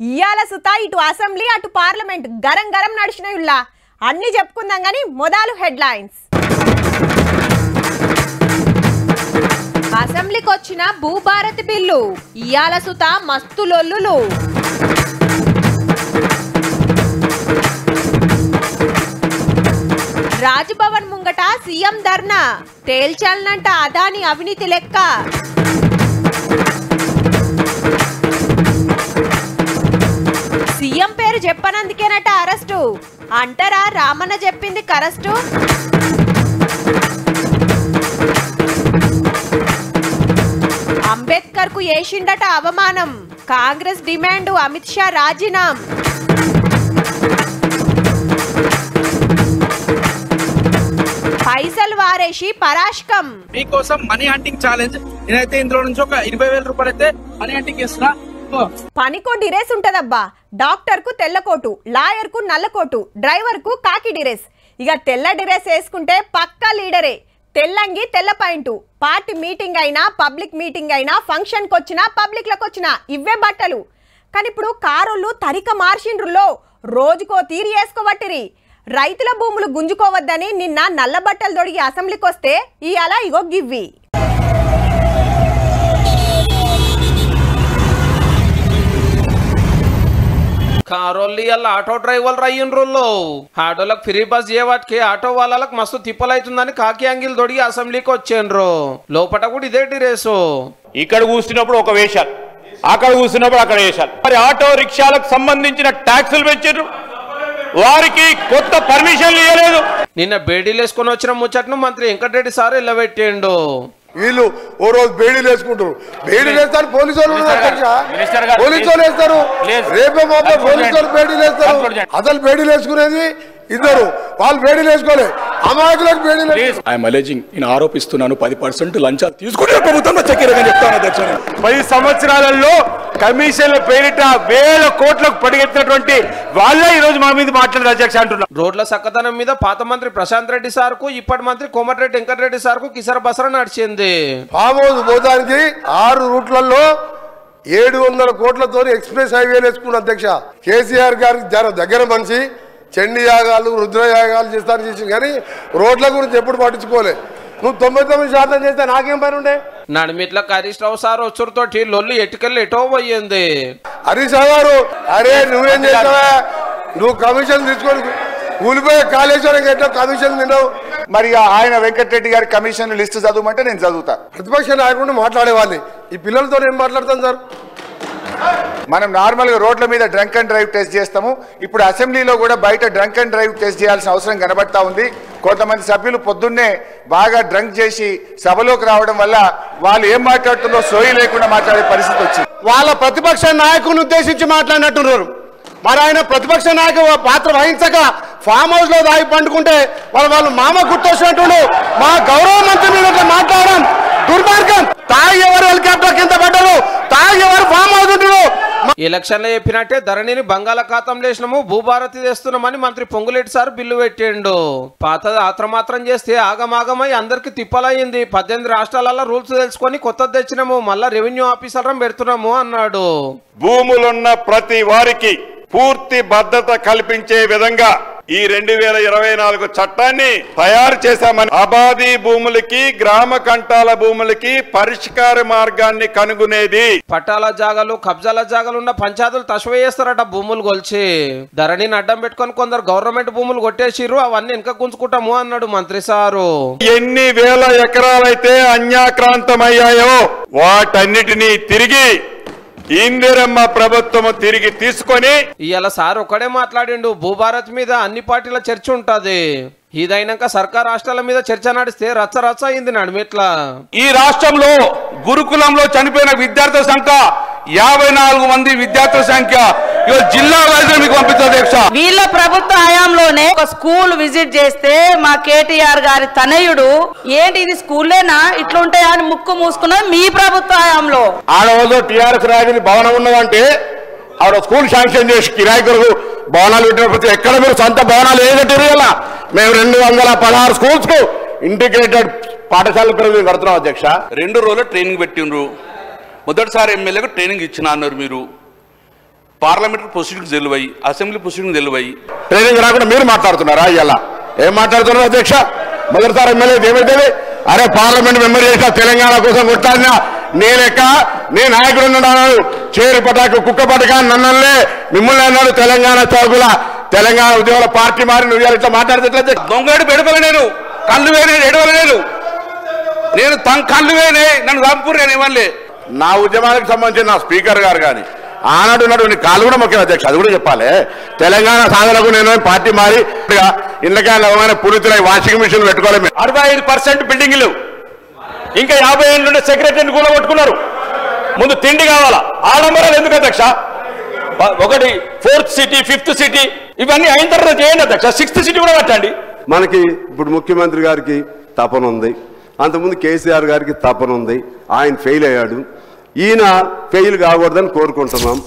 ఇయాల సుతా ఇటు అసెంబ్లీ అటు పార్లమెంట్ గరం గరం నడిచినయుల్లా అన్ని చెప్పుకుందాం గాని మొదలు హెడ్లైన్స్. అసెంబ్లీకి వచ్చిన భూభారతి బిల్లు ఇయాల సుతా మస్తు లొల్లులు. రాజ్భవన్ ముంగట సీఎం ధర్నా తేల్చాలనంట అదాని అవినీతి లెక్క. సీఎం పేరు చెప్పనందుకేనట అరెస్టు అంటారా రామన్న చెప్పింది కరెస్టు. అంబేద్కర్ కు ఏషిండట అవమానం కాంగ్రెస్ డిమాండ్ అమిత్ షా రాజీనాం. పైసలు వారేసి పరాష్కం మీకోసం మనీ హంటింగ్ ఛాలెంజ్. నేనైతే ఇందులో నుంచి ఒక 20,000 రూపాయలు అయితే మనీ హంటింగ్ చేస్తున్నా. పనికో డిరేస్ ఉంటదబ్బా. డాక్టర్ కు తెల్లకోటు, లాయర్ కు నల్లకోటు, డ్రైవర్ కు కాకి డిరేస్. ఇక తెల్ల డిరేస్ వేసుకుంటే పక్కా లీడరే. తెల్లంగి తెల్ల పాయింట్. పార్టీ మీటింగ్ అయినా పబ్లిక్ మీటింగ్ అయినా ఫంక్షన్ కి వచ్చినా పబ్లిక్ లకు వచ్చినా ఇవే బట్టలు. కానీ ఇప్పుడు కారోళ్ళు తరిక మార్షిండ్రులో రోజుకో తీరి వేసుకోబట్టిరి. రైతుల భూములు గుంజుకోవద్దని నిన్న నల్ల బట్టలు దొడిగి అసెంబ్లీకి వస్తే ఇయాల ఇగో గివ్వి. కారోళ్ళు ఇవాళ ఆటో డ్రైవర్లు అయ్యిండ్రుల్లో. ఆటోలకు ఫ్రీ బస్ చేయవాటికి ఆటో వాళ్ళకి మస్తు తిప్పలైతుందని కాకి అంగిల్ దొడిగి అసెంబ్లీకి వచ్చేండ్రు. లోపల కూడా ఇదేంటి రేసు. ఇక్కడ కూర్చున్నప్పుడు ఒక వేషాలు, అక్కడ కూర్చున్నప్పుడు అక్కడ వేషాలు. మరి ఆటో రిక్షాలకు సంబంధించిన ట్యాక్సులు పెంచారు, వారికి కొత్త పర్మిషన్లు ఇవ్వలేదు. నిన్న బేడీలు వేసుకుని వచ్చిన ముచ్చట్ను మంత్రి వెంకటరెడ్డి సార్ ఇలా పెట్టిండు. వీళ్ళు ఓ రోజు బేడీలు వేసుకుంటారు, బేడీలు వేస్తారు పోలీసు వాళ్ళు వేస్తారు, రేపే మాపే పోలీసు వాళ్ళు బేడీలు వేస్తారు. అసలు బేడీలు వేసుకునేది ఇద్దరు, వాళ్ళు బేడీలు వేసుకోలే, అమాయకులకు బేడీలు. ఐఎమ్ అలెజింగ్, నేను ఆరోపిస్తున్నాను 10% లంచాలు తీసుకునే ప్రభుత్వంలో చక్కెరగా చెప్తాను అధ్యక్ష. 10 సంవత్సరాలలో కమిషన్ల పేరిట వేల కోట్లకు పడిగెత్తినటువంటి వాళ్ళే ఈ రోజు మా మీద మాట్లాడారు అధ్యక్ష అంటున్నారు. రోడ్ల సక్కదనం మీద పాత మంత్రి ప్రశాంత్ రెడ్డి సార్ కు ఇప్పటి మంత్రి కోమటిరెడ్డి వెంకటరెడ్డి సార్ కు కిసర బసర నడిచింది. ఫామ్ హౌస్ పోతానికి 6 రూట్లలో 700 కోట్లతో ఎక్స్ప్రెస్ హైవేలు వేసుకున్న అధ్యక్ష. కేసీఆర్ గారికి దగ్గర మనిషి చండీ యాగాలు రుద్రయాగాలు చేస్తాను చేసి కానీ రోడ్ల గురించి ఎప్పుడు పట్టించుకోలే. నువ్వు 99% చేస్తే నాకేం పని ఉండే. నడిమిట్ల హరీష్ రావు సార్ వచ్చురుతోటి లొల్లు ఎటుకెళ్ళి ఎటో పోయింది. హరీష్ రావు గారు, అరే నువ్వేం చేస్తావా, నువ్వు కమిషన్ తీసుకొని కూలిపోయే కాళేశ్వరం ఎట్లా కమిషన్ తిన్నావు. మరి ఆయన వెంకటరెడ్డి గారి కమిషన్ లిస్ట్ చదవమంటే నేను చదువుతా. ప్రతిపక్ష నాయకుడు మాట్లాడేవాళ్ళని ఈ పిల్లలతో ఏం మాట్లాడతాను సార్. మనం నార్మల్గా రోడ్ల మీద డ్రంక్ అండ్ డ్రైవ్ టెస్ట్ చేస్తాము. ఇప్పుడు అసెంబ్లీలో కూడా బయట డ్రంక్ అండ్ డ్రైవ్ టెస్ట్ చేయాల్సిన అవసరం కనబడతా ఉంది. కొంతమంది సభ్యులు పొద్దున్నే బాగా డ్రంక్ చేసి సభలోకి రావడం వల్ల వాళ్ళు ఏం మాట్లాడుతుందో సోయి లేకుండా మాట్లాడే పరిస్థితి వచ్చింది. వాళ్ళ ప్రతిపక్ష నాయకుని ఉద్దేశించి మాట్లాడినట్టున్నారు. మరి ఆయన ప్రతిపక్ష నాయకు పాత్ర వహించక ఫామ్ హౌస్ లో దాగి పండుకుంటే వాళ్ళు మామ గుర్తొచ్చినట్టు మా గౌరవ మంత్రి మీద మాట్లాడడం దుర్మార్గం. తాగి ఎవరు హెలికాప్టర్ కింద పడ్డారు, తాగి ఎవరు ఫామ్ హౌస్ ఉంటారు. ఎలక్షన్లో చెప్పినట్టే ధరణిని బంగాళాఖాతం లేసినాము భూభారతి తెస్తున్నామని మంత్రి పొంగులేటి సార్ బిల్లు పెట్టిండు. పాతది ఆత్రమాత్రం చేస్తే ఆగమాగమై అందరికి తిప్పలయ్యింది. 18 రాష్ట్రాలలో రూల్స్ తెలుసుకొని కొత్తది తెచ్చినాము, మళ్ళా రెవెన్యూ ఆఫీసర్లను పెడుతున్నాము అన్నాడు. భూములున్న ప్రతి వారికి పూర్తి భద్రత కల్పించే విధంగా ఈ 2024 చట్టాన్ని తయారు చేశామని, అబాదీ భూములకి గ్రామ కంటాల భూములకి పరిష్కార మార్గాన్ని కనుగొనేది. పట్టాల జాగాలు కబ్జాల జాగాలు ఉన్న పంచాయతీలు తశవ చేస్తారట భూములు కొలిచి. ధరణిని అడ్డం పెట్టుకొని కొందరు గవర్నమెంట్ భూములు కొట్టేసిర్రు, అవన్నీ వెనక గుంజుకుంటాము అన్నాడు మంత్రి సారు. ఎన్ని వేల ఎకరాలైతే అన్యాక్రాంతమయ్యాయో వాటన్నిటినీ తిరిగి ఇందిరమ్మ ప్రభుత్వం తిరిగి తీసుకొని. ఇవాళ సార్ ఒకడే మాట్లాడిండు. భూభారత్ మీద అన్ని పార్టీల చర్చ ఉంటది. ఇదైనాక సర్కార్ రాష్ట్రాల మీద చర్చ నడిస్తే రచ్చ రచ్చ అయింది నడిమిట్లా. ఈ రాష్ట్రంలో గురుకులంలో చనిపోయిన విద్యార్థుల సంఖ్య 54 మంది విద్యార్థుల సంఖ్య జిల్లా వైద్యులు మీకు పంపిస్తారు అధ్యక్ష. వీళ్ళ ప్రభుత్వ హయాంలోనే ఒక స్కూల్ విజిట్ చేస్తే మా కేటీఆర్ గారి తనయుడు ఏంటి ఇది స్కూల్లేనా ఇట్లుంటాయా అని ముక్కు మూసుకున్నది మీ ప్రభుత్వ హయాంలో. ఆడవాళ్ళు టీఆర్ఎస్ రాజధాని భవనం ఉన్నదంటే ఆవిడ స్కూల్ శాంక్షన్ చేసి కిరాయికులకు భవనాలు పెట్టినప్పుడు ఎక్కడ మీరు సొంత భవనాలు ఏదైతే మేము 216 స్కూల్స్ కు ఇంటిగ్రేటెడ్ పాఠశాల పెరుగు కడుతున్నాం అధ్యక్ష. 2 రోజులు ట్రైనింగ్ పెట్టిండ్రు. మొదటిసారి ఎమ్మెల్యేకు ట్రైనింగ్ ఇచ్చిన అన్నారు మీరు. పార్లమెంటరీ ప్రొసీడింగ్స్ తెలివాయి, అసెంబ్లీ ప్రొసీడింగ్ తెలివాయి. ట్రైనింగ్ రాకుండా మీరు మాట్లాడుతున్నారా? ఇలా ఏం మాట్లాడుతున్నారు అధ్యక్ష? మొదటిసారి ఎమ్మెల్యే ఏమైతే అరే పార్లమెంట్ మెంబర్ చేసిన తెలంగాణ కోసం కొట్టాడినా నీ నాయకుడు అన్నాడు, చేరు పటాకు కుక్క పటక నన్నలే మిమ్మల్ని అన్నాడు తెలంగాణ చౌకుల తెలంగాణ ఉద్యోగుల పార్టీ మారి నువ్వు ఇట్లా మాట్లాడితే దొంగడు పెడపల నేను కళ్ళు వేనే ఎడవల నేను కళ్ళు వేనే నన్ను చంపురు నేను ఇవ్వలే. నా ఉద్యమానికి సంబంధించిన నా స్పీకర్ గారు కానీ ఆనాడు ఉన్నటువంటి కాళ్ళు కూడా ముఖ్యం అధ్యక్ష, అది కూడా చెప్పాలి. తెలంగాణ సాధనకు నేను పార్టీ మారి ఇళ్ళకాయలు అవమైన పూర్తిలో వాషింగ్ మిషన్ పెట్టుకోవాలి. 65% బిల్డింగ్లు ఇంకా 50 ఏళ్ళు ఉండే సెక్రటరీని కూడా కొట్టుకున్నారు. ముందు తిండి కావాలా, ఆడంబరాలు ఎందుకు అధ్యక్ష? ఒకటి 4th సిటీ 5th సిటీ ఇవన్నీ అయిన తర్వాత చేయండి అధ్యక్ష. 6th సిటీ కూడా కట్టండి. మనకి ఇప్పుడు ముఖ్యమంత్రి గారికి తపన ఉంది, అంతకుముందు కేసీఆర్ గారికి తపన ఉంది. ఆయన ఫెయిల్ అయ్యాడు, ఈయన ఫెయిల్ కాకూడదని కోరుకుంటున్నాం.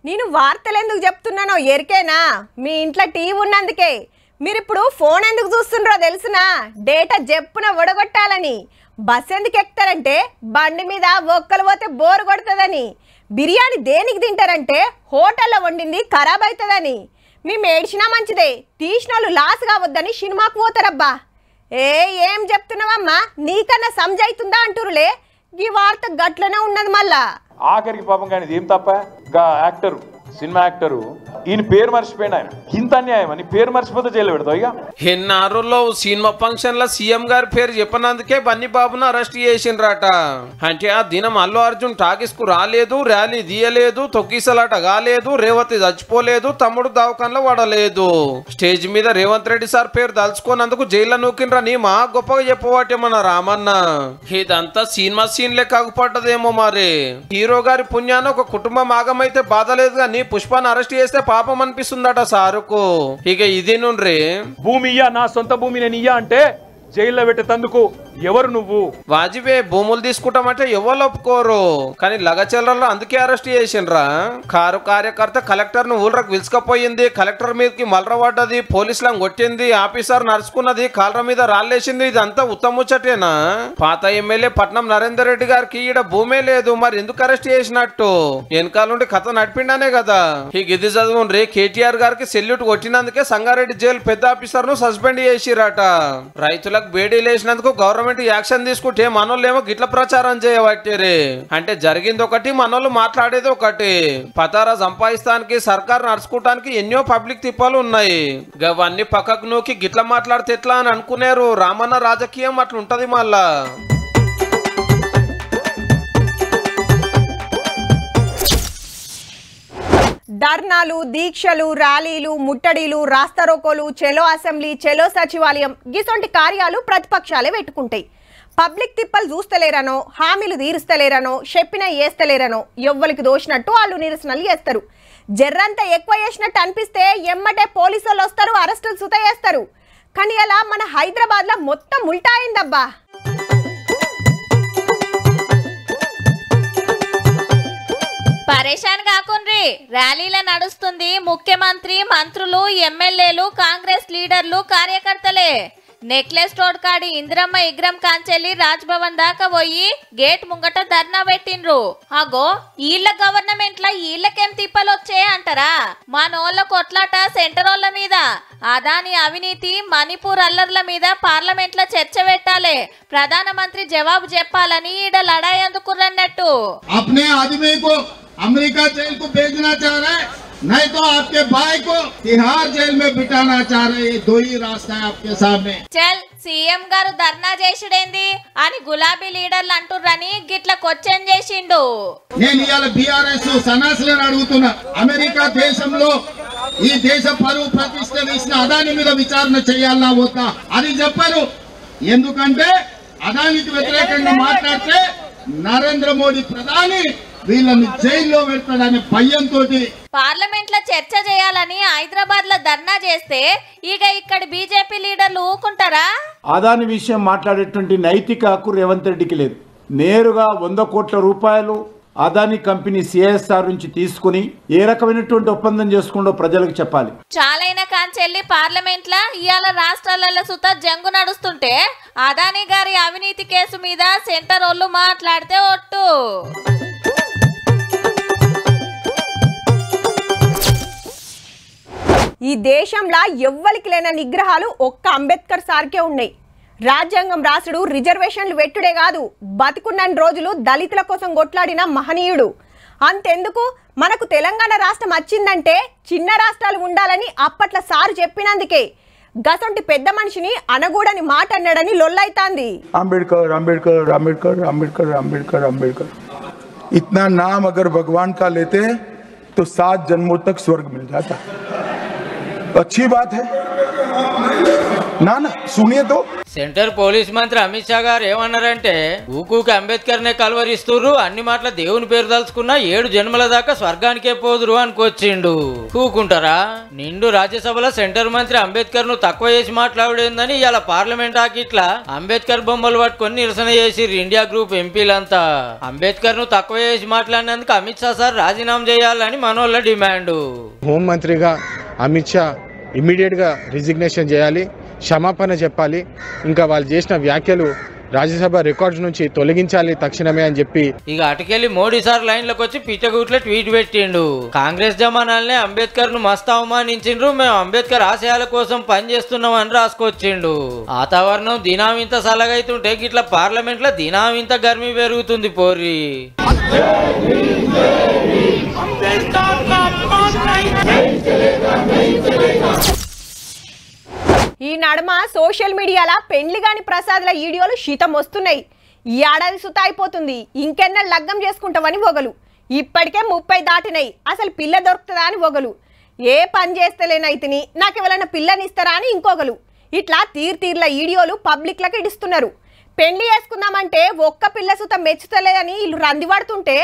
నేను వార్తలు ఎందుకు చెప్తున్నానో ఎరికేనా? మీ ఇంట్లో టీవీ ఉన్నందుకే. మీరు ఇప్పుడు ఫోన్ ఎందుకు చూస్తుండ్రో తెలుసునా? డేటా జప్పున ఒడగొట్టాలని. బస్ ఎందుకు ఎక్కుతారంటే బండి మీద ఒక్కలు పోతే బోరు కొడుతుందని. బిర్యానీ దేనికి తింటారంటే హోటల్లో వండింది ఖరాబ్ అవుతుందని. మేము ఏడ్చినా మంచిదే, తీసిన వాళ్ళు లాస్ కావద్దని సినిమాకు పోతారబ్బా. ఏం చెప్తున్నావమ్మా? నీకన్నా సంజాయితుందా అంటురులే. ఈ వార్త గట్లనే ఉన్నది. మళ్ళా ఆఖరికి పాపం కానీ ఏం తప్ప యాక్టరు, సినిమా యాక్టరు, ఈయన పేరు మర్చిపోయిన ఆయన. ఇంత అన్యాయం అని పేరు మర్చిపోతే జైలు పెడతావు. ఇక ఎన్నారులో సినిమా ఫంక్షన్ లో సీఎం గారి పేరు చెప్పినందుకే బన్నీ బాబును అరెస్ట్ చేసిండ్రట. అంటే ఆ దినం అల్లు అర్జున్ టాకీస్ కు రాలేదు, ర్యాలీ తీయలేదు, తొక్కిసలాట కాలేదు, రేవతి చచ్చిపోలేదు, తమ్ముడు దవాఖానలో పడలేదు. స్టేజ్ మీద రేవంత్ రెడ్డి సార్ పేరు దలుచుకున్నందుకు జైల్లో నూకిండ్రా నీ మా గొప్పగా చెప్పవాటేమన్నా రామన్న. ఇదంతా సినిమా సీన్ లెక్క ఆగుపడ్డదేమో మరి. హీరో గారి పుణ్యాన ఒక కుటుంబం ఆగమైతే బాధ లేదు కానీ పుష్పాన్ని అరెస్ట్ చేస్తే పాపం అనిపిస్తుందట సారుకు. ఇక ఇది నుండ్రి భూమి ఇయ్యా, నా సొంత భూమి నేను ఇయ్యా అంటే జైల్లో పెట్టేందుకు ఎవరు నువ్వు? వాజిబే భూములు తీసుకుంటామంటే ఎవరు ఒప్పుకోరు, కానీ లగచెల్లల్లో అందుకే అరెస్ట్ చేసిండ్రా. కారు కార్యకర్త కలెక్టర్ ను ఊళ్ళకి పిలుచుకపోయింది, కలెక్టర్ మీదకి మలరబడ్డది, పోలీసులను కొట్టింది, ఆఫీసర్ నడుచుకున్నది, కాలర మీద రాళ్ళేసింది. ఇదంతా ఉత్తముచ్చటేనా? పాత ఎమ్మెల్యే పట్నం నరేందర్ రెడ్డి గారికి ఈడ భూమే లేదు, మరి ఎందుకు అరెస్ట్ చేసినట్టు? వెనకాల నుండి కథ నడిపిండానే కదా. ఇక ఇది చదువుండ్రి, కేటీఆర్ గారికి సెల్యూట్ కొట్టినందుకే సంగారెడ్డి జైలు పెద్ద ఆఫీసర్ ను సస్పెండ్ చేసిరట. రైతులకు బేడీలు వేసినందుకు గవర్నమెంట్ యాక్షన్ తీసుకుంటే మనోళ్ళేమో గిట్ల ప్రచారం చేయబట్టారే. అంటే జరిగింది ఒకటి, మనోళ్ళు మాట్లాడేది ఒకటి. పతారా సంపాదిస్తానికి సర్కార్ నడుచుకోవటానికి ఎన్నో పబ్లిక్ తిప్పాలు ఉన్నాయి. అవన్నీ పక్కకు నూకి గిట్ల మాట్లాడితే ఎట్లా అని అనుకున్నారు. రామన్న రాజకీయం అట్లుంటది. మళ్ళా ధర్నాలు, దీక్షలు, ర్యాలీలు, ముట్టడీలు, రాస్తారోకోలు, చెలో అసెంబ్లీ, చెలో సచివాలయం గిసొంటి కార్యాలు ప్రతిపక్షాలే పెట్టుకుంటాయి. పబ్లిక్ తిప్పలు చూస్తలేరనో, హామీలు తీరుస్తలేరనో, చెప్పినా చేస్తలేరనో ఎవ్వరికి దోషినట్టు వాళ్ళు నిరసనలు చేస్తారు. జర్రంతా ఎక్కువ చేసినట్టు అనిపిస్తే ఎమ్మటే పోలీసు వాళ్ళు వస్తారు, అరెస్టులు సుత చేస్తారు. కానీ అలా మన హైదరాబాద్లో మొత్తం ఉల్టా అయిందబ్బా. పరేషాన్ కాకుండ్రి, ర్యాలీల నడుస్తుంది ముఖ్యమంత్రి, మంత్రులు, ఎమ్మెల్యేలు, కాంగ్రెస్ లీడర్లు, కార్యకర్తలే. నెక్లెస్ రోడ్ కాడి ఇందిరమ్మ ఇగ్రం కాంచెల్లి రాజ్ భవన్ దాకా పోయి గేట్ ముంగట ధర్నా పెట్టిండ్రు. అగో ఈళ్ళ గవర్నమెంట్ లా ఈళ్ళకేం తిప్పలొచ్చే అంటారా? మనోళ్ళ కొట్లాట సెంటరోళ్ళ మీద, అదాని అవినీతి, మణిపూర్ అల్లర్ల మీద పార్లమెంట్ లో చర్చ పెట్టాలి, ప్రధానమంత్రి జవాబు చెప్పాలని ఈడ లడాయి అందుకున్నట్టు. अपने आदमी को अमेरिका जेल को भेजना चाह रहे हैं, नहीं तो आपके भाई को तिहाड़ जेल में बिठाना चाह रहे हैं. ये दो ही रास्ता है आपके सामने. चल సీఎం గారు ధర్నా చేసుడేంది అని గులాబీ లీడర్లు అంటుర్రని గిట్ల క్వశ్చన్ చేసిండు. నేను ఇవాళ బీఆర్ఎస్ సన్నాసులను అడుగుతున్నా, అమెరికా దేశంలో ఈ దేశ పరువు ప్రతిష్ట తీసిన అదాని మీద విచారణ చేయాలన్నా వద్దా అని చెప్పారు. ఎందుకంటే అదానికి వ్యతిరేకంగా మాట్లాడితే నరేంద్ర మోడీ ప్రధాని వీళ్ళని జైల్లో పెడతాడనే భయంతో పార్లమెంట్ లో చర్చ చేయాలని హైదరాబాద్ లో ధర్నా చేస్తే ఇక ఇక్కడ బీజేపీ లీడర్లు ఊకుంటారా? అదాని విషయం మాట్లాడేటువంటి నైతిక హక్కు రేవంత్ రెడ్డికి లేదు. నేరుగా 100 కోట్ల రూపాయలు అదాని కంపెనీ సిఎస్ఆర్ నుంచి తీసుకుని ఏ రకమైనటువంటి ఒప్పందం చేసుకుంటో ప్రజలకు చెప్పాలి. చాలైన కాంచెల్లి పార్లమెంట్ లా ఇవాళ రాష్ట్రాలలో సుత జంగు నడుస్తుంటే అదాని గారి అవినీతి కేసు మీద సెంటర్ వాళ్ళు మాట్లాడితే ఒట్టు. ఈ దేశంలో ఎవ్వరికి లేని నిగ్రహాలు ఒక్క అంబేద్కర్ సార్కే ఉన్నాయి. రాజ్యాంగం రాసుడు, రిజర్వేషన్లు వెట్టుడే కాదు, బతికున్న రోజులు దళితుల కోసం కొట్లాడిన మహనీయుడు. అంతెందుకు, మనకు తెలంగాణ రాష్ట్రం వచ్చిందంటే చిన్న రాష్ట్రాలు ఉండాలని అప్పట్లో సారు చెప్పినందుకే. గసంటి పెద్ద మనిషిని అనగూడని మాట అన్నాడని లొల్లైతాంది. అంబేద్కర్ అంబేద్కర్ అంబేద్కర్ అంబేద్కర్ అంబేద్కర్ అంబेडकर इतना नाम अगर भगवान का लेते तो 7 जन्मों तक स्वर्ग मिल जाता. अच्छी बात है ना ना सुनिए तो. సెంటర్ పోలీస్ మంత్రి అమిత్ షా గారు ఏమన్నారంటే ఊకూకి అంబేద్కర్ నే కలవరిస్తుర్రు, అన్ని మాటల దేవుని పేరు తలుచుకున్నా 7 జన్మల దాకా స్వర్గానికే పోదురు అనుకొచ్చిండు. కూకుంటారా? నిండు రాజ్యసభలో సెంటర్ మంత్రి అంబేద్కర్ ను తక్కువ చేసి మాట్లాడేందని ఇలా పార్లమెంట్ ఆకిట్లా అంబేద్కర్ బొమ్మలు పట్టుకొని నిరసన చేసిర్రు ఇండియా గ్రూప్ ఎంపీలంతా. అంబేద్కర్ ను తక్కువ చేసి మాట్లాడినందుకు అమిత్ షా సార్ రాజీనామా చేయాలని మనోళ్ళ డిమాండ్. హోం మంత్రిగా అమిత్ షా ఇమ్మీడియట్ గా రిజిగ్నేషన్ చేయాలి, క్షమాపణ చెప్పాలి, ఇంకా వాళ్ళు చేసిన వ్యాఖ్యలు రాజ్యసభ రికార్డ్స్ నుంచి తొలగించాలి తక్షణమే అని చెప్పి ఇక అటుకెళ్లి మోడీ సార్ లైన్ లోకి వచ్చి పిట్టగూట్ల ట్వీట్ పెట్టిండు. కాంగ్రెస్ జమానాలనే అంబేద్కర్ ను మస్తు అవమానించిండ్రు, మేము అంబేద్కర్ ఆశయాల కోసం పనిచేస్తున్నాం అని రాసుకొచ్చిండు. వాతావరణం దినామింత సలగైతుంటే గిట్ల పార్లమెంట్ లో దినామింత గర్మి పెరుగుతుంది పోర్రి. ఈ నడుమ సోషల్ మీడియాలో పెండ్లిగాని ప్రసాద్ల వీడియోలు శీతం వస్తున్నాయి. ఈ ఏడాది సుత అయిపోతుంది, ఇంకెన్న లగ్గం చేసుకుంటామని ఒగలు. ఇప్పటికే 30 దాటినాయి, అసలు పిల్ల దొరుకుతుందా అని ఒగలు. ఏ పని చేస్తలేనైతిని, నాకు ఎవరైనా పిల్లనిస్తారా అని ఇంకొకలు. ఇట్లా తీర్ల వీడియోలు పబ్లిక్లకు ఇడుస్తున్నారు. పెండ్లి చేసుకుందామంటే ఒక్క పిల్ల సుత మెచ్చుతలేదని వీళ్ళు రందివాడుతుంటే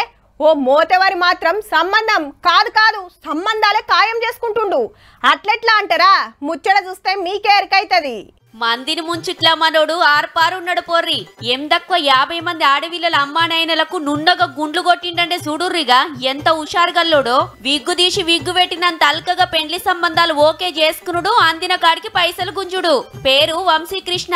ఓ మోతేవారి మాత్రం సంబంధం కాదు సంబంధాలే ఖాయం చేసుకుంటుండు. అట్లెట్లా అంటారా? ముచ్చట చూస్తే మీకే ఎరకైతది. మందిని ముంచిట్లా మనోడు ఆర్పారున్నాడు పోర్రి. ఏం తక్కువ 50 మంది ఆడవిల్లల అమ్మానాయనలకు నుండగా గుండ్లు కొట్టిండంటే చూడుర్రిగా ఎంత హుషారుగల్లోడో. విగ్గు తీసి విగ్గు పెట్టినంత అల్కగా పెండ్లి సంబంధాలు ఓకే చేసుకునుడు, అందిన కాడికి పైసలు గుంజుడు. పేరు వంశీకృష్ణ.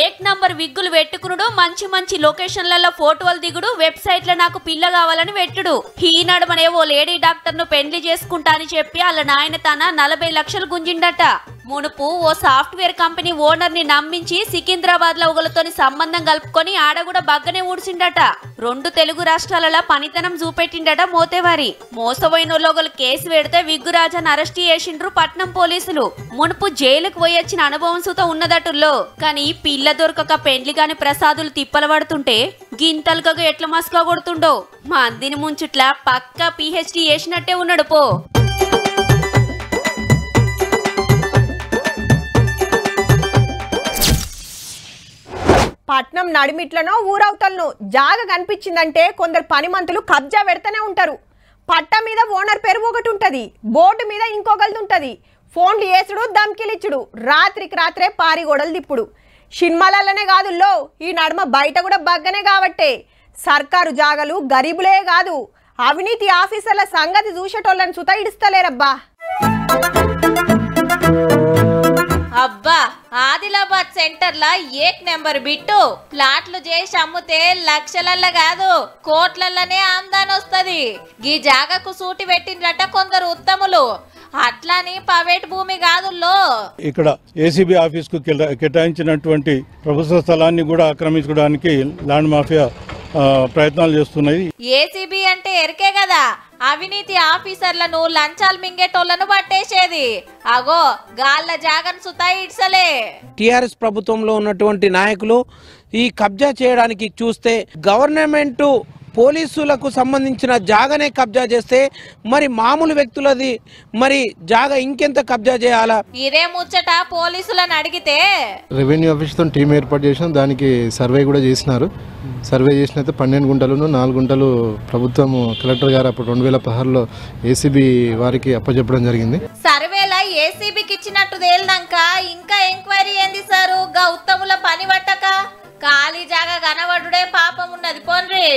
1 నంబర్ విగ్గులు పెట్టుకునుడు, మంచి మంచి లొకేషన్లలో ఫోటోలు దిగుడు, వెబ్సైట్ లో నాకు పిల్ల కావాలని పెట్టుడు. ఈ నడుమనే ఓ లేడీ డాక్టర్ ను పెండ్లి చేసుకుంటా అని చెప్పి వాళ్ళ నాయన తన 40 లక్షలు గుంజిండట. మునుపు ఓ సాఫ్ట్వేర్ కంపెనీ ఓనర్ ని నమ్మించి సికింద్రాబాద్ లో ఒకలతోని సంబంధం కలుపుకొని ఆడ కూడా బగ్గనే ఊడ్చిండట. 2 తెలుగు రాష్ట్రాలలో పనితనం చూపెట్టిండట మోతేవారి. మోసపోయిన ఒకరు కేసు పెడితే విగ్గురాజాన్ని అరెస్ట్ చేసిండ్రు పట్నం పోలీసులు. మునుపు జైలుకు పోయొచ్చిన అనుభవం సుత ఉన్నదటుల్లో. కానీ పిల్ల దొరకక పెండ్లి గాని ప్రసాదులు తిప్పల పడుతుంటే గింతలుగా ఎట్ల మస్కా కొడుతుండో. మా అందిని ముంచుట్లా పక్కా PhD చేసినట్టే ఉన్నాడు పో. పట్నం నడిమిట్లనో ఊరవతలనో జాగ కనిపించిందంటే కొందరు పనిమంతులు కబ్జా పెడతానే ఉంటారు. పట్ట మీద ఓనర్ పేరు ఒకటి ఉంటది, బోర్డు మీద ఇంకొకరిది ఉంటది. ఫోన్లు వేసుడు, ధమ్కిలిచ్చుడు, రాత్రికి రాత్రే పారిగోడలు దిప్పుడు. సినిమాలలోనే కాదుల్లో, ఈ నడుమ బయట కూడా బగ్గనే కాబట్టే. సర్కారు జాగలు గరీబులే కాదు, అవినీతి ఆఫీసర్ల సంగతి చూసేటోళ్ళని సుత ఇడుస్తలేరబ్బా. అబ్బా, ఆదిలాబాద్ సెంటర్ లా 1 నెంబర్ బిట్టు ప్లాట్లు చేసి అమ్ముతే లక్షలల్ల కాదు కోట్లల్లనే ఆమ్దాన్ వస్తది. ఈ జాగకు సూటి పెట్టిండ్రట కొందరు ఉత్తములు. అట్లాని ప్రైవేట్ భూమి కాదుల్లో. ఇక్కడ ఏసీబీ ఆఫీస్ కు కేటాయించినటువంటి ప్రభుత్వ స్థలాన్ని కూడా ఆక్రమించుకోవడానికి ల్యాండ్ మాఫియా ప్రయత్నాలు చేస్తున్నాయి. ఏసీబీ అంటే ఎరికే కదా, అవినీతి ఆఫీసర్లను లంచాలు మింగేటోళ్లను పట్టేసేది. అగో గాళ్ళ జాగన్ సుతా ఇడ్సలే. టిఆర్ఎస్ ప్రభుత్వంలో ఉన్నటువంటి నాయకులు ఈ కబ్జా చేయడానికి చూస్తే గవర్నమెంట్ పోలీసులకు సంబంధించిన జాగానే కబ్జా చేస్తే మరి మామూలు వ్యక్తులది మరి జాగా ఇంకెంత కబ్జా చేయాలా? ఇదే ముచ్చట పోలీసులను అడిగితే రెవెన్యూ ఆఫీస్ తో టీం ఏర్పాటు చేసినాం, దానికి సర్వే కూడా చేసినారు. సర్వే చేసినైతే 12 గుంటలను 4 గుంటలు ప్రభుత్వం కలెక్టర్ గారు అప్పుడు 2016లో ఏసీబీ వారికి అప్పచెప్పడం జరిగింది. సర్వేలా ఏసీబీకి ఇచ్చినట్టు తేలినాక ఇంకా ఎంక్వైరీ ఏంది సారు? గా ఉత్తముల పని పట్టక ఖాళీ జాగా కనబడుడే పాపం ఉన్నది పోన్రి.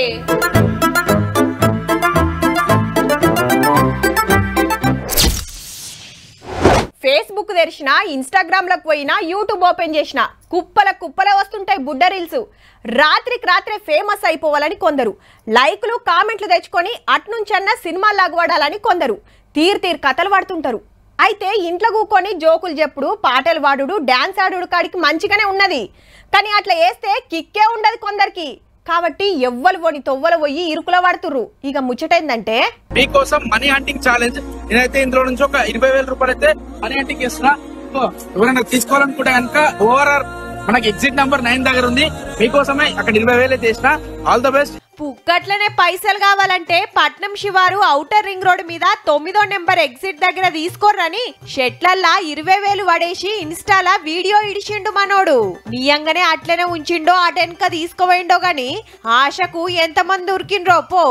ఫేస్బుక్ తెరిచినా, ఇన్స్టాగ్రామ్లకు పోయినా, యూట్యూబ్ ఓపెన్ చేసిన కుప్పల వస్తుంటాయి బుడ్డ రీల్స్. రాత్రికి రాత్రే ఫేమస్ అయిపోవాలని కొందరు, లైకులు కామెంట్లు తెచ్చుకొని అట్నుంచన్నా సినిమాలు లాగవాడాలని కొందరు తీర్ కథలు పడుతుంటారు. అయితే ఇంట్లో కూకొని జోకులు చెప్పుడు పాటలు పాడుడు డాన్స్ ఆడుడు కాడికి మంచిగానే ఉన్నది, కానీ అట్లా వేస్తే కిక్కే ఉండదు కొందరికి. కాబట్టి ఎవ్వరు పోని తొవ్వలు పోయి ఇరుకుల పడుతుర్రు. ఇక ముచ్చటైందంటే మీకోసం మనీ హంటింగ్ ఛాలెంజ్. నేనైతే ఇందులో నుంచి ఒక 20,000 రూపాయలు అయితే మనీ హంటింగ్ చేస్తున్నా. ఎవరైనా తీసుకోవాలనుకుంటే కనుక ఓఆర్ఆర్ మనకి ఎగ్జిట్ నంబర్ 9 దగ్గర ఉంది. మీకోసమే అక్కడ 20,000 అయితే చేసిన. All the best. పుక్కట్లనే పైసలు కావాలంటే పట్నం శివారు ఔటర్ రింగ్ రోడ్ మీద 9వ నెంబర్ ఎగ్జిట్ దగ్గర తీసుకోర్రని షెట్లల్లా 20,000 పడేసి ఇన్స్టాలా వీడియో ఇడిచిండు మనోడు. నియంగానే అట్లనే ఉంచిండో అటెనక తీసుకోవేండో గాని ఆశకు ఎంతమంది ఉరికిండ్రో పో.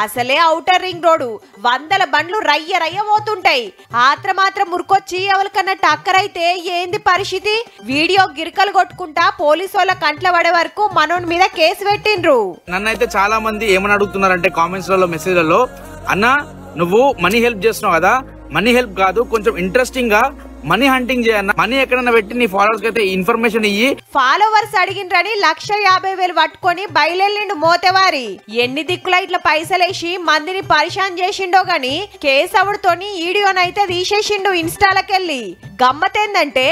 అసలే ఔటర్ రింగ్ రోడ్ వందల బండ్లు రయ్య రయ్య పోతుంటాయి. మాత్రం మురికొచ్చి ఎవరికన్నా టక్కరైతే ఏంది పరిస్థితి? వీడియో గిరికలు కొట్టుకుంటా పోలీసు వాళ్ళ కంట్ల పడే వరకు మనోడి మీద కేసు పెట్టిండ్రు. నన్నైతే చాలా మంది ఏమని అడుగుతున్నారంటే కామెంట్స్ లలో మెసేజ్లలో, అన్న నువ్వు మనీ హెల్ప్ చేస్తున్నావు కదా, మనీ హెల్ప్ కాదు కొంచెం ఇంట్రెస్టింగ్ గా మనీ హంటింగ్ చేయన్న, మనీ ఎక్కడన్నా పెట్టి నీ ఫాలోవర్స్ అయితే ఇన్ఫర్మేషన్ ఇయ్యి. ఫాలోవర్స్ అడిగిండ్రని 150,000 పట్టుకొని బయలుదేరిండు మోతేవారి. ఎన్ని దిక్కుల ఇట్లా పైసలేసి మందిని పరిశాన్ చేసిండో గాని కేసవుడితోని వీడియోనైతే తీసేసిండు ఇన్స్టాలకెళ్ళి. గమ్మతేందంటే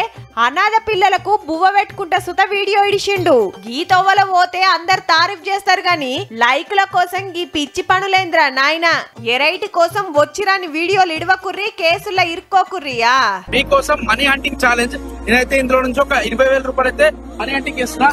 అనాథ పిల్లలకు బువ్వ పెట్టుకుంటా సుత వీడియో ఇడిచిండు. గీతవ్వల పోతే అందరు తారీఫ్ చేస్తారు గాని లైకుల కోసం గీ పిచ్చి పనులేంద్రా నాయన. ఎరైటి కోసం వచ్చిరాని వీడియోలు ఇడవకుర్రి, కేసుల్లో ఇరుక్కోకుర్రియా. మీకోసం మనీ హంటింగ్ ఛాలెంజ్. నేనైతే ఇందులో నుంచి ఒక 20,000 రూపాయలు అయితే మనీ హంటింగ్ చేస్తున్నా.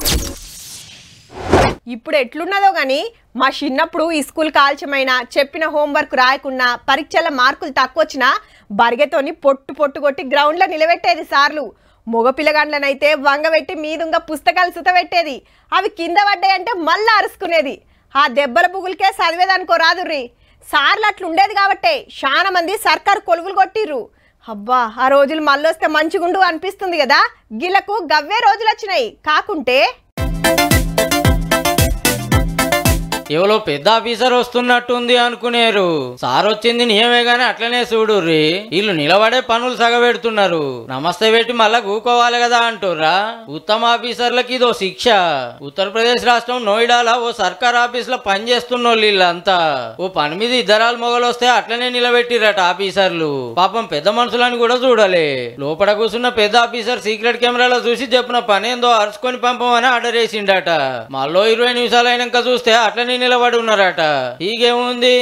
ఇప్పుడు ఎట్లున్నదో గాని మా చిన్నప్పుడు ఈ స్కూల్ కాల్చమైనా చెప్పిన హోంవర్క్ రాయకున్నా పరీక్షల మార్కులు తక్కువ వచ్చినా బరిగెతోని పొట్టు కొట్టి గ్రౌండ్ లో నిలబెట్టేది సార్లు. మగ పిల్లగాండ్లనైతే వంగబెట్టి మీదుంగా పుస్తకాలు సుతబెట్టేది. అవి కింద పడ్డాయంటే మళ్ళా అరుసుకునేది. ఆ దెబ్బల బుగులకే చదివేదనుకో రాదుర్రి. సార్లు అట్లుండేది కాబట్టే చాలా మంది సర్కారు కొలుగులు కొట్టిర్రు. అబ్బా ఆ రోజులు మళ్ళొస్తే మంచిగుండు అనిపిస్తుంది కదా. గిలకు గవ్వే రోజులు వచ్చినాయి. కాకుంటే ఎవరో పెద్ద ఆఫీసర్ వస్తున్నట్టుంది అనుకునేరు. సార్ వచ్చింది నియమే గాని అట్లనే చూడుర్రి. వీళ్ళు నిలబడే పనులు సగబెడుతున్నారు. నమస్తే పెట్టి మళ్ళా కూకోవాలి కదా అంటుర్రా. ఉత్తమ ఆఫీసర్లకి ఇదో శిక్ష. ఉత్తరప్రదేశ్ రాష్ట్రం నోయిడాలో ఓ సర్కార్ ఆఫీస్ లో పనిచేస్తున్నోళ్ళు వీళ్ళంతా. ఓ పని మీద ఇద్దరాలు మొగలు వస్తే అట్లనే నిలబెట్టిరట ఆఫీసర్లు. పాపం పెద్ద మనుషులని కూడా చూడలే. లోపల కూర్చున్న పెద్ద ఆఫీసర్ సీక్రెట్ కెమెరాలో చూసి చెప్పిన పని ఏందో అరుచుకొని పంపమని ఆర్డర్ వేసిండట. మళ్ళీ 20 నిమిషాలు అయినాక చూస్తే అట్లనే నిలబడి ఉన్నారట. ఈగేముంది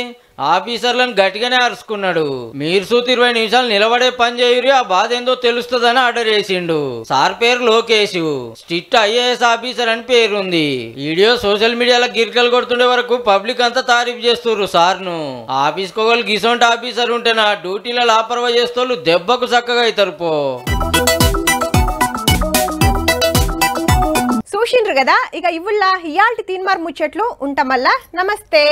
ఆఫీసర్లను గట్టిగానే అరుచుకున్నాడు. మీరు సూతి 20 నిమిషాలు నిలబడే పని చేయురి, ఆ బాధ ఏందో తెలుస్తుందని ఆర్డర్ వేసిండు. సార్ పేరు లోకేష్, స్ట్రిక్ట్ IAS ఆఫీసర్ అని పేరుంది. వీడియో సోషల్ మీడియాలో గిరికలు కొడుతుండే వరకు పబ్లిక్ అంతా తారీఫ్ చేస్తుర్రు సార్ను. ఆఫీస్ కోగలు గిసొంటి ఆఫీసర్ ఉంటేనా డ్యూటీలో లాపర్వా చేస్తోళ్ళు దెబ్బకు చక్కగా అవుతారు పో. చూసిండ్రు కదా. ఇక ఇవ్వుల్లా ఇయాల్టి తీన్మార్ ముచ్చట్లు ఉంటామల్లా. నమస్తే.